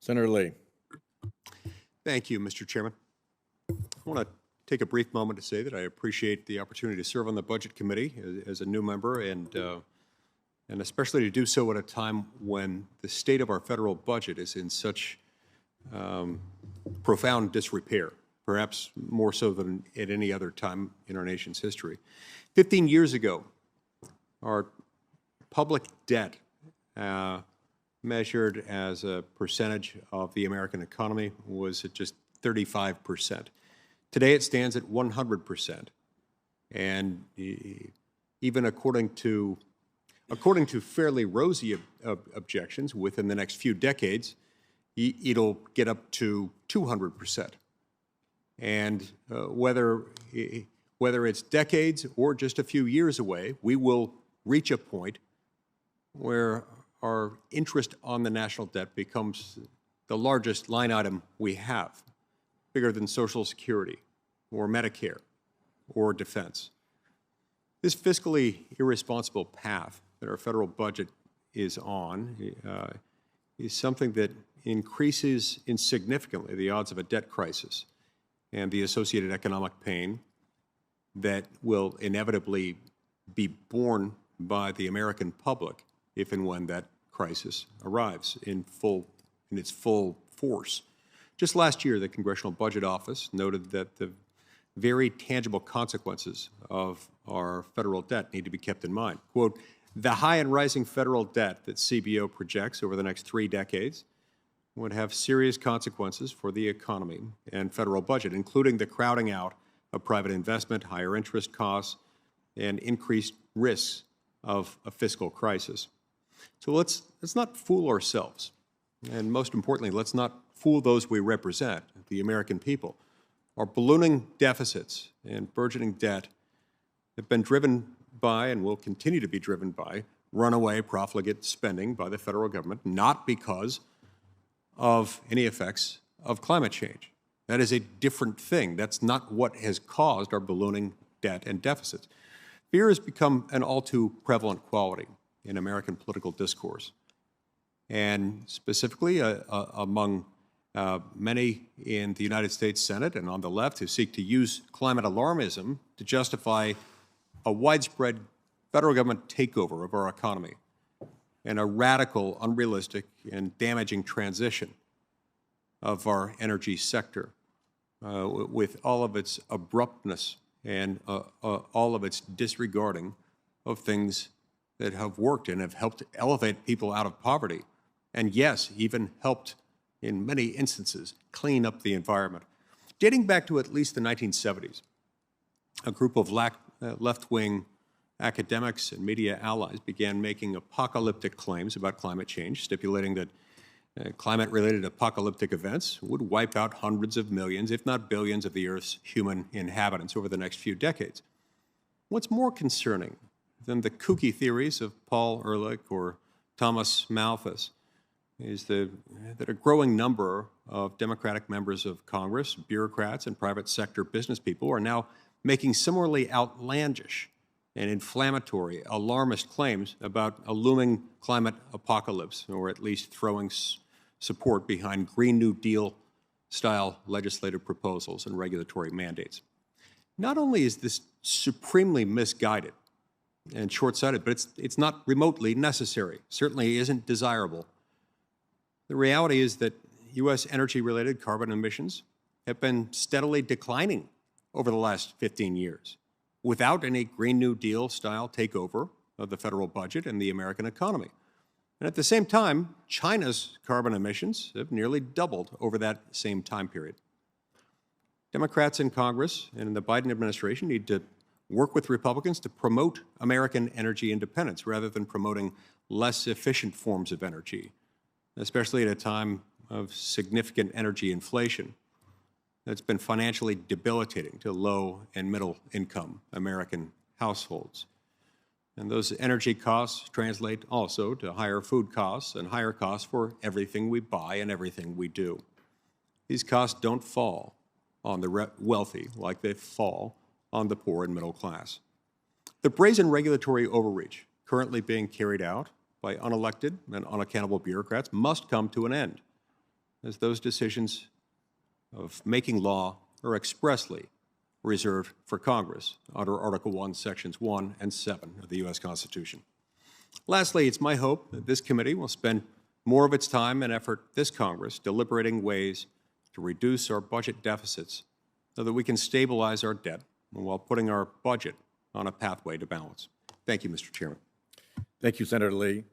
Senator Lee. Thank you, Mr. Chairman. I want to take a brief moment to say that I appreciate the opportunity to serve on the Budget Committee as a new member, and especially to do so at a time when the state of our federal budget is in such profound disrepair, perhaps more so than at any other time in our nation's history. 15 years ago, our public debt measured as a percentage of the American economy was at just 35%. Today it stands at 100%. And even according to fairly rosy objections, within the next few decades, it'll get up to 200%. And whether it's decades or just a few years away, we will reach a point where our interest on the national debt becomes the largest line item we have, bigger than Social Security or Medicare or defense. This fiscally irresponsible path that our federal budget is on is something that increases insignificantly the odds of a debt crisis and the associated economic pain that will inevitably be borne by the American public if and when that crisis arrives in its full force. Just last year, the Congressional Budget Office noted that the very tangible consequences of our federal debt need to be kept in mind. Quote, the high and rising federal debt that CBO projects over the next 3 decades would have serious consequences for the economy and federal budget, including the crowding out of private investment, higher interest costs, and increased risks of a fiscal crisis. So let's not fool ourselves. And most importantly, let's not fool those we represent, the American people. Our ballooning deficits and burgeoning debt have been driven by and will continue to be driven by runaway profligate spending by the federal government, not because of any effects of climate change. That is a different thing. That's not what has caused our ballooning debt and deficits. Fear has become an all too prevalent quality in American political discourse, and specifically among many in the United States Senate and on the left who seek to use climate alarmism to justify a widespread federal government takeover of our economy and a radical, unrealistic, and damaging transition of our energy sector with all of its abruptness and all of its disregarding of things that have worked and have helped elevate people out of poverty, and yes, even helped, in many instances, clean up the environment. Dating back to at least the 1970s, a group of left-wing academics and media allies began making apocalyptic claims about climate change, stipulating that climate-related apocalyptic events would wipe out hundreds of millions, if not billions, of the Earth's human inhabitants over the next few decades. What's more concerning than the kooky theories of Paul Ehrlich or Thomas Malthus is that a growing number of Democratic members of Congress, bureaucrats, and private sector business people are now making similarly outlandish and inflammatory, alarmist claims about a looming climate apocalypse, or at least throwing support behind Green New Deal-style legislative proposals and regulatory mandates. Not only is this supremely misguided and short-sighted, but it's not remotely necessary, certainly isn't desirable. The reality is that U.S. energy-related carbon emissions have been steadily declining over the last 15 years without any Green New Deal-style takeover of the federal budget and the American economy. And at the same time, China's carbon emissions have nearly doubled over that same time period. Democrats in Congress and in the Biden administration need to work with Republicans to promote American energy independence rather than promoting less efficient forms of energy, especially at a time of significant energy inflation that's been financially debilitating to low and middle income American households. And those energy costs translate also to higher food costs and higher costs for everything we buy and everything we do. These costs don't fall on the wealthy like they fall on the poor and middle class. The brazen regulatory overreach currently being carried out by unelected and unaccountable bureaucrats must come to an end. as those decisions of making law are expressly reserved for Congress under Article 1, Sections 1 and 7 of the U.S. Constitution. Lastly, it's my hope that this committee will spend more of its time and effort this Congress deliberating ways to reduce our budget deficits so that we can stabilize our debt while putting our budget on a pathway to balance. Thank you, Mr. Chairman. Thank you, Senator Lee.